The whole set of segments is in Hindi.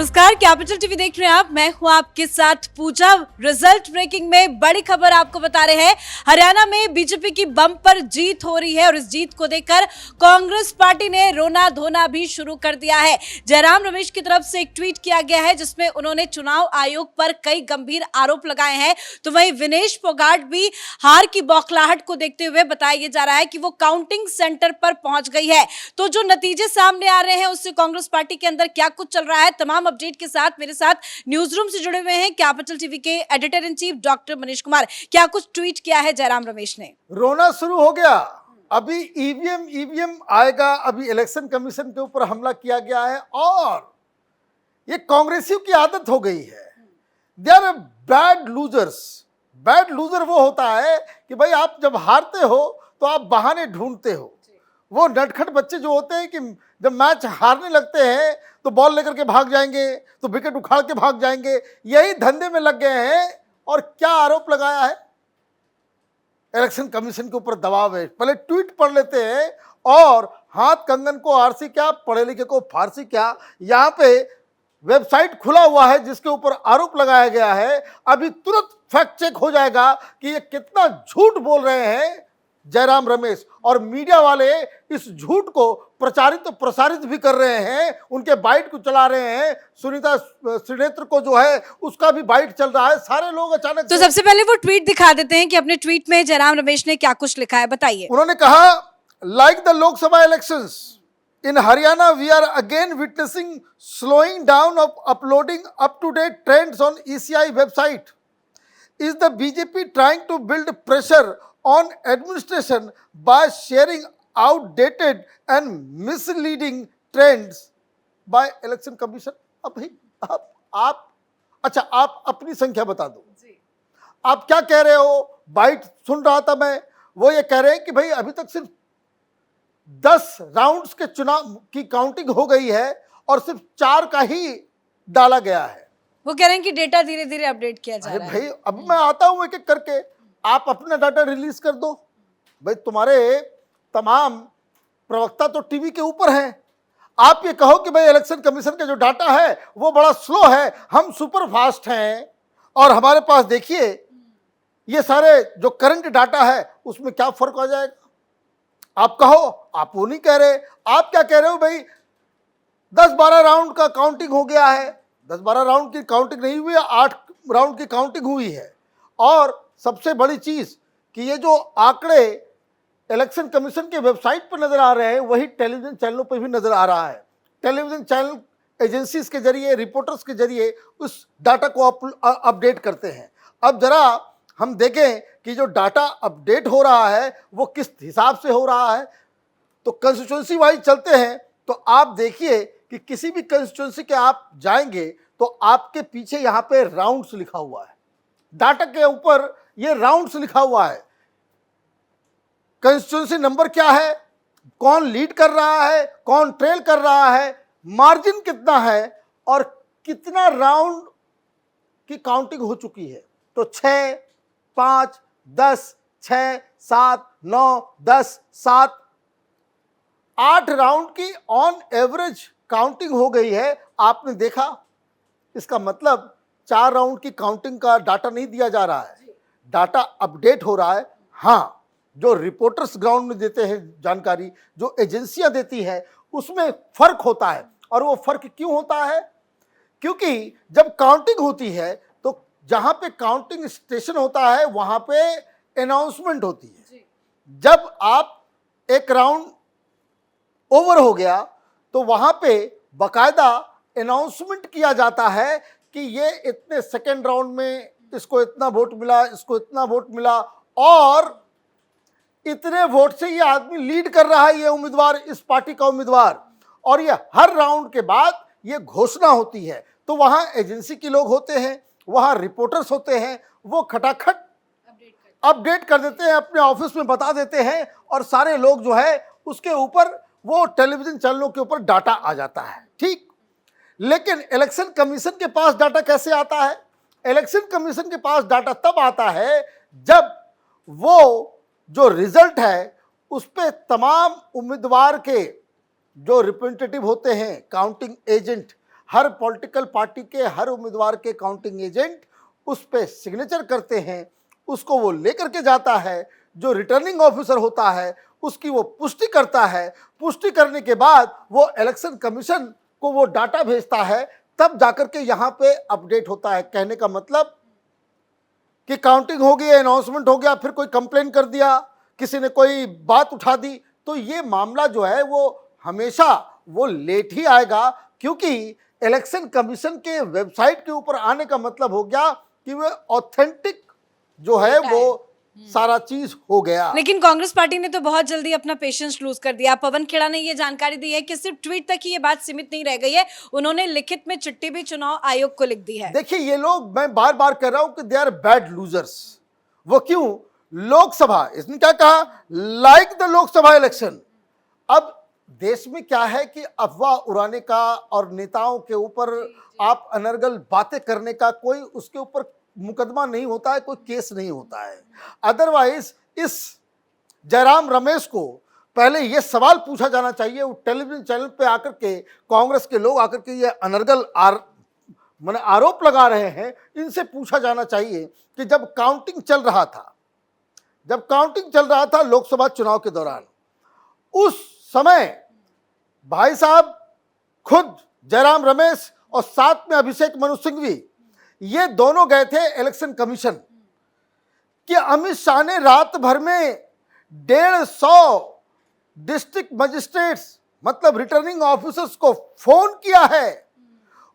नमस्कार, कैपिटल टीवी देख रहे हैं आप। मैं हूं आपके साथ पूजा। रिजल्ट ब्रेकिंग में बड़ी खबर आपको बता रहे हैं। हरियाणा में बीजेपी की बम्पर जीत हो रही है और इस जीत को देखकर कांग्रेस पार्टी ने रोना धोना भी शुरू कर दिया है। जयराम रमेश की तरफ से एक ट्वीट किया गया है जिसमें उन्होंने चुनाव आयोग पर कई गंभीर आरोप लगाए हैं। तो वहीं विनेश फोगाट भी हार की बौखलाहट को देखते हुए बताया जा रहा है कि वो काउंटिंग सेंटर पर पहुंच गई है। तो जो नतीजे सामने आ रहे हैं उससे कांग्रेस पार्टी के अंदर क्या कुछ चल रहा है, तमाम अपडेट के साथ मेरे साथ न्यूज रूम से जुड़े हुए हैं कैपिटल टीवी के editor in chief doctor Manish Kumar. क्या कुछ ट्वीट किया है जयराम रमेश ने? रोना शुरू हो गया। अभी ईवीएम आएगा, अभी इलेक्शन कमीशन के ऊपर हमला किया गया है और ये कांग्रेसियों की आदत हो गई है। They are bad losers. Bad loser वो होता है कि भाई आप जब हारते हो तो आप बहाने ढूंढते हो। वो नटखट बच्चे जो होते हैं कि जब मैच हारने लगते हैं तो बॉल लेकर के भाग जाएंगे, तो विकेट उखाड़ के भाग जाएंगे, यही धंधे में लग गए हैं। और क्या आरोप लगाया है? इलेक्शन कमीशन के ऊपर दबाव है। पहले ट्वीट पढ़ लेते हैं और हाथ कंगन को आरसी क्या, पढ़े लिखे को फारसी क्या। यहाँ पे वेबसाइट खुला हुआ है जिसके ऊपर आरोप लगाया गया है। अभी तुरंत फैक्ट चेक हो जाएगा कि ये कितना झूठ बोल रहे हैं जयराम रमेश। और मीडिया वाले इस झूठ को प्रचारित तो प्रसारित भी कर रहे हैं, उनके बाइट को चला रहे हैं। सुनीता श्रीनेत्र को जो है उसका भी बाइट चल रहा है। सारे लोग अचानक तो सबसे पहले वो ट्वीट दिखा देते हैं कि अपने ट्वीट में जयराम रमेश ने क्या कुछ लिखा है, बताइए। उन्होंने कहा, like the Lok Sabha elections in Haryana, we are again witnessing slowing down of uploading up-to-date trends on ECI website. Is the BJP trying to build pressure on administration by sharing outdated and misleading trends by election commission? अब भाई आप अच्छा, आप अपनी संख्या बता दो। आप क्या कह रहे हो? बाइट सुन रहा था मैं। वो ये कह रहे हैं कि भाई अभी तक सिर्फ 10 राउंड्स के चुनाव की काउंटिंग हो गई है और सिर्फ 4 का ही डाला गया है। वो कह रहे हैं कि डेटा धीरे धीरे अपडेट किया जा रहा है। भाई अब मैं आता हूं एक एक करके, आप अपना डाटा रिलीज कर दो। भाई तुम्हारे तमाम प्रवक्ता तो टीवी के ऊपर हैं। आप ये कहो कि भाई इलेक्शन कमीशन का जो डाटा है वो बड़ा स्लो है, हम सुपर फास्ट हैं और हमारे पास देखिए ये सारे जो करंट डाटा है उसमें क्या फर्क आ जाएगा। आप कहो, आप वो नहीं कह रहे। आप क्या कह रहे हो? भाई 10-12 राउंड का काउंटिंग हो गया है। 10-12 राउंड की काउंटिंग नहीं हुई है, 8 राउंड की काउंटिंग हुई है। और सबसे बड़ी चीज कि ये जो आंकड़े इलेक्शन कमीशन के वेबसाइट पर नजर आ रहे हैं वही टेलीविजन चैनलों पर भी नजर आ रहा है। टेलीविजन चैनल एजेंसीज के जरिए, रिपोर्टर्स के जरिए उस डाटा को अपडेट करते हैं। अब जरा हम देखें कि जो डाटा अपडेट हो रहा है वो किस हिसाब से हो रहा है। तो कंस्टिट्यूंसी वाइज चलते हैं तो आप देखिए कि किसी भी कंस्टिट्यूंसी के आप जाएंगे तो आपके पीछे यहाँ पे राउंड्स लिखा हुआ है। डाटा के ऊपर ये राउंड्स लिखा हुआ है। कंस्टिट्यूंसी नंबर क्या है, कौन लीड कर रहा है, कौन ट्रेल कर रहा है, मार्जिन कितना है और कितना राउंड की काउंटिंग हो चुकी है। तो 6, 5, 10, 6, 7, 9, 10, 7, 8 राउंड की ऑन एवरेज काउंटिंग हो गई है। आपने देखा, इसका मतलब 4 राउंड की काउंटिंग का डाटा नहीं दिया जा रहा है, डाटा अपडेट हो रहा है। हाँ, जो रिपोर्टर्स ग्राउंड में देते हैं जानकारी, जो एजेंसियां देती है उसमें फर्क होता है। और वो फर्क क्यों होता है? क्योंकि जब काउंटिंग होती है तो जहां पे काउंटिंग स्टेशन होता है वहां पे अनाउंसमेंट होती है। जब आप एक राउंड ओवर हो गया तो वहां पे बकायदा अनाउंसमेंट किया जाता है कि ये इतने सेकेंड राउंड में इसको इतना वोट मिला, इसको इतना वोट मिला और इतने वोट से ये आदमी लीड कर रहा है, ये उम्मीदवार, इस पार्टी का उम्मीदवार। और ये हर राउंड के बाद ये घोषणा होती है। तो वहां एजेंसी के लोग होते हैं, वहां रिपोर्टर्स होते हैं, वो खटाखट अपडेट कर देते हैं, अपने ऑफिस में बता देते हैं और सारे लोग जो है उसके ऊपर वो टेलीविजन चैनलों के ऊपर डाटा आ जाता है। ठीक, लेकिन इलेक्शन कमीशन के पास डाटा कैसे आता है? इलेक्शन कमीशन के पास डाटा तब आता है जब वो जो रिजल्ट है उस पे तमाम उम्मीदवार के जो रिप्रेजेंटेटिव होते हैं, काउंटिंग एजेंट, हर पॉलिटिकल पार्टी के हर उम्मीदवार के काउंटिंग एजेंट उस पे सिग्नेचर करते हैं, उसको वो लेकर के जाता है, जो रिटर्निंग ऑफिसर होता है उसकी वो पुष्टि करता है, पुष्टि करने के बाद वो इलेक्शन कमीशन को वो डाटा भेजता है, तब जाकर के यहाँ पे अपडेट होता है। कहने का मतलब कि काउंटिंग हो गई, अनाउंसमेंट हो गया, फिर कोई कंप्लेन कर दिया, किसी ने कोई बात उठा दी, तो ये मामला जो है वो हमेशा वो लेट ही आएगा, क्योंकि इलेक्शन कमीशन के वेबसाइट के ऊपर आने का मतलब हो गया कि वो ऑथेंटिक जो है वो सारा चीज हो गया। लेकिन कांग्रेस पार्टी ने तो बहुत जल्दी अपना पेशेंस लूज कर दिया। पवन खेड़ा ने ये जानकारी दी है कि सिर्फ ट्वीट तक ही ये बात सीमित नहीं रह गई है, उन्होंने लिखित में चिट्ठी भी चुनाव आयोग को लिख दी है। देखिए, ये लोग, मैं बार बार कह रहा हूं कि दे आर बैड लूजर्स। वो क्यों? लोकसभा, इसने क्या कहा, लाइक द लोकसभा इलेक्शन। अब देश में क्या है कि अफवाह उड़ाने का और नेताओं के ऊपर आप अनर्गल बातें करने का कोई उसके ऊपर मुकदमा नहीं होता है, कोई केस नहीं होता है। अदरवाइज इस जयराम रमेश को पहले ये सवाल पूछा जाना चाहिए, वो टेलीविजन चैनल पे आकर के कांग्रेस के लोग आकर के ये अनर्गल माने आरोप लगा रहे हैं, इनसे पूछा जाना चाहिए कि जब काउंटिंग चल रहा था लोकसभा चुनाव के दौरान, उस समय भाई साहब खुद जयराम रमेश और साथ में अभिषेक मनु सिंघवी, ये दोनों गए थे इलेक्शन कमीशन कि अमित शाह ने रात भर में 150 डिस्ट्रिक्ट मजिस्ट्रेट्स मतलब रिटर्निंग ऑफिसर्स को फोन किया है,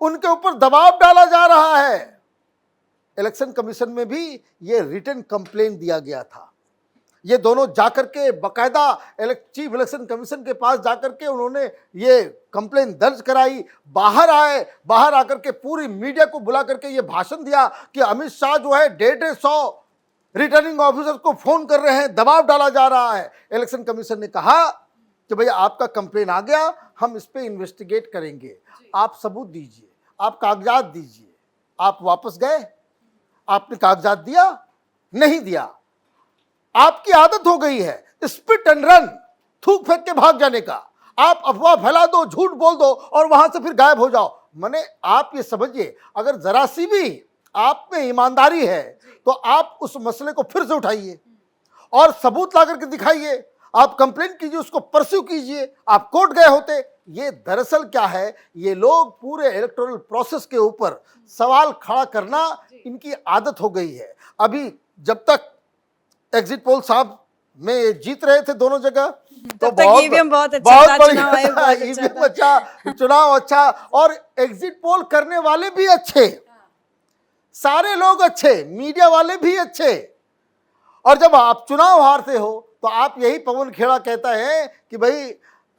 उनके ऊपर दबाव डाला जा रहा है। इलेक्शन कमीशन में भी ये रिटन कंप्लेन दिया गया था। ये दोनों जाकर के बकायदा चीफ इलेक्शन कमीशन के पास जाकर के उन्होंने ये कंप्लेन दर्ज कराई, बाहर आए, बाहर आकर के पूरी मीडिया को बुला करके ये भाषण दिया कि अमित शाह जो है 150 रिटर्निंग ऑफिसर को फोन कर रहे हैं, दबाव डाला जा रहा है। इलेक्शन कमीशन ने कहा कि भैया आपका कंप्लेन आ गया, हम इस पे इन्वेस्टिगेट करेंगे, आप सबूत दीजिए, आप कागजात दीजिए। आप वापस गए, आपने कागजात दिया? नहीं दिया। आपकी आदत हो गई है स्पिट एंड रन, थूक फेंक के भाग जाने का। आप अफवाह फैला दो, झूठ बोल दो और वहां से फिर गायब हो जाओ। माने आप ये समझिए, अगर जरा सी भी आप में ईमानदारी है तो आप उस मसले को फिर से उठाइए और सबूत ला करके दिखाइए, आप कंप्लेंट कीजिए, उसको परस्यू कीजिए, आप कोर्ट गए होते। ये दरअसल क्या है, ये लोग पूरे इलेक्टोरल प्रोसेस के ऊपर सवाल खड़ा करना इनकी आदत हो गई है। अभी जब तक एग्जिट पोल साहब में जीत रहे थे दोनों जगह, तो बहुत अच्छा चुनाव अच्छा, और एग्जिट पोल करने वाले भी अच्छे, सारे लोग अच्छे, मीडिया वाले भी अच्छे। और जब आप चुनाव हारते हो तो आप यही पवन खेड़ा कहता है कि भाई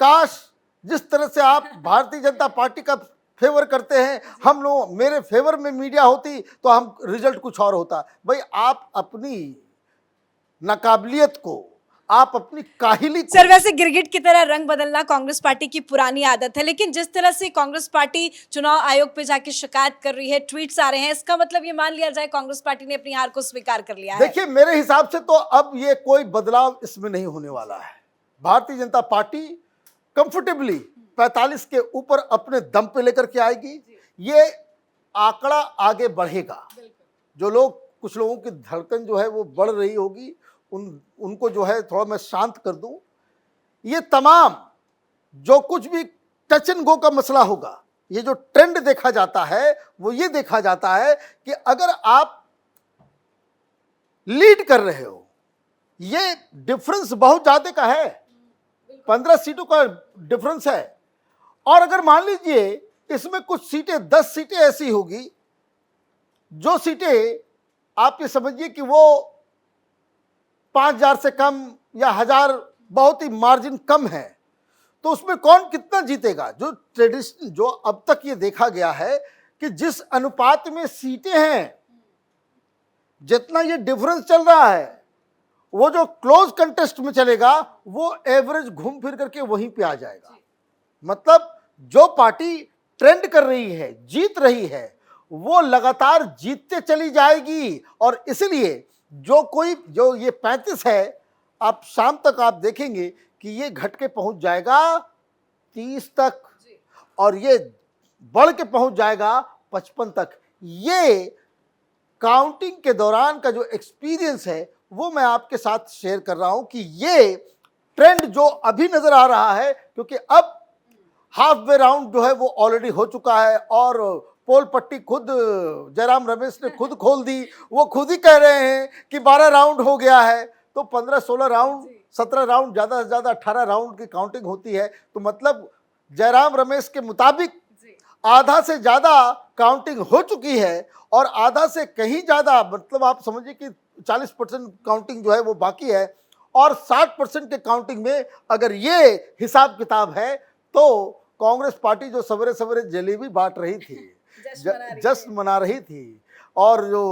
काश जिस तरह से आप भारतीय जनता पार्टी का फेवर करते हैं, हम लोग मेरे फेवर में मीडिया होती तो हम रिजल्ट कुछ और होता। भाई आप अपनी नाकाबिलियत को, आप अपनी काहिली को, सर वैसे गिरगिट की तरह रंग बदलना कांग्रेस पार्टी की पुरानी आदत है, लेकिन जिस तरह से कांग्रेस पार्टी चुनाव आयोग पे जाके शिकायत कर रही है, ट्वीट्स आ रहे हैं, इसका मतलब ये मान लिया जाए कांग्रेस पार्टी ने अपनी हार को स्वीकार कर लिया है? देखिए, मेरे हिसाब से तो अब ये कोई बदलाव इसमें नहीं होने वाला है। भारतीय जनता पार्टी कंफर्टेबली 45 के ऊपर अपने दम पे लेकर के आएगी। ये आंकड़ा आगे बढ़ेगा। जो लोग, कुछ लोगों की धड़कन जो है वो बढ़ रही होगी, उनको जो है थोड़ा मैं शांत कर दूं। ये तमाम जो कुछ भी टच एंड गो का मसला होगा, ये जो ट्रेंड देखा जाता है वो ये देखा जाता है कि अगर आप लीड कर रहे हो, ये डिफरेंस बहुत ज्यादा का है, 15 सीटों का डिफरेंस है। और अगर मान लीजिए इसमें कुछ सीटें, 10 सीटें ऐसी होगी जो सीटें आप ये समझिए कि वो 5000 से कम या 1000 बहुत ही मार्जिन कम है, तो उसमें कौन कितना जीतेगा? जो ट्रेडिशन, जो अब तक ये देखा गया है कि जिस अनुपात में सीटें हैं, जितना ये डिफरेंस चल रहा है, वो जो क्लोज कंटेस्ट में चलेगा वो एवरेज घूम फिर करके वहीं पे आ जाएगा। मतलब जो पार्टी ट्रेंड कर रही है, जीत रही है, वो लगातार जीतते चली जाएगी। और इसलिए जो ये 35 है, आप शाम तक आप देखेंगे कि ये घट के पहुंच जाएगा 30 तक। और ये बढ़ के पहुंच जाएगा 55 तक। ये काउंटिंग के दौरान का जो एक्सपीरियंस है वो मैं आपके साथ शेयर कर रहा हूं कि ये ट्रेंड जो अभी नजर आ रहा है, क्योंकि अब हाफ वे राउंड जो है वो ऑलरेडी हो चुका है और पोल पट्टी खुद जयराम रमेश ने खुद खोल दी। वो खुद ही कह रहे हैं कि 12 राउंड हो गया है, तो 15-16 राउंड, 17 राउंड, ज़्यादा से ज़्यादा 18 राउंड की काउंटिंग होती है। तो मतलब जयराम रमेश के मुताबिक आधा से ज़्यादा काउंटिंग हो चुकी है और आधा से कहीं ज़्यादा, मतलब आप समझिए कि 40% काउंटिंग जो है वो बाकी है। और 60% के काउंटिंग में अगर ये हिसाब किताब है तो कांग्रेस पार्टी जो सवेरे सवेरे जलेबी बांट रही थी, जश्न मना रही थी, और जो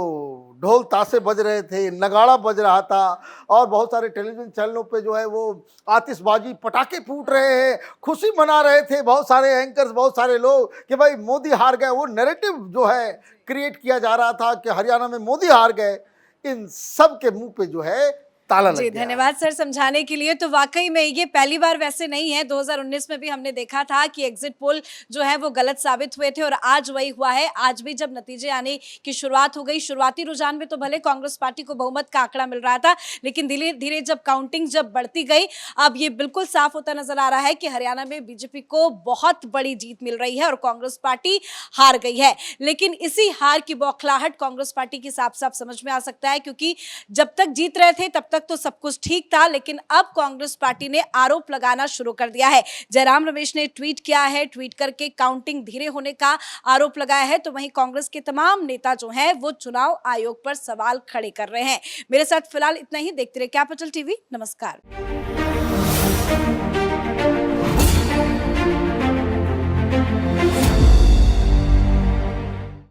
ढोल ताशे बज रहे थे, नगाड़ा बज रहा था, और बहुत सारे टेलीविजन चैनलों पे जो है वो आतिशबाजी, पटाखे फूट रहे हैं, खुशी मना रहे थे बहुत सारे एंकर्स, बहुत सारे लोग कि भाई मोदी हार गए। वो नैरेटिव जो है क्रिएट किया जा रहा था कि हरियाणा में मोदी हार गए। इन सब के मुंह पे जो है ताला लग जी, गया। धन्यवाद सर समझाने के लिए। तो वाकई में ये पहली बार वैसे नहीं है, 2019 में भी हमने देखा था कि एग्जिट पोल जो है वो गलत साबित हुए थे और आज वही हुआ है। आज भी जब नतीजे आने की शुरुआत हो गई, शुरुआती रुझान में तो भले कांग्रेस पार्टी को बहुमत का आंकड़ा मिल रहा था, लेकिन धीरे धीरे जब काउंटिंग जब बढ़ती गई, अब ये बिल्कुल साफ होता नजर आ रहा है कि हरियाणा में बीजेपी को बहुत बड़ी जीत मिल रही है और कांग्रेस पार्टी हार गई है। लेकिन इसी हार की बौखलाहट कांग्रेस पार्टी की साफ साफ समझ में आ सकता है, क्योंकि जब तक जीत रहे थे तब तक तो सब कुछ ठीक था, लेकिन अब कांग्रेस पार्टी ने आरोप लगाना शुरू कर दिया है। जयराम रमेश ने ट्वीट किया है, ट्वीट करके काउंटिंग धीरे होने का आरोप लगाया है, तो वहीं कांग्रेस के तमाम नेता जो हैं वो चुनाव आयोग पर सवाल खड़े कर रहे हैं। मेरे साथ फिलहाल इतना ही। देखते रहिए कैपिटल टीवी। नमस्कार।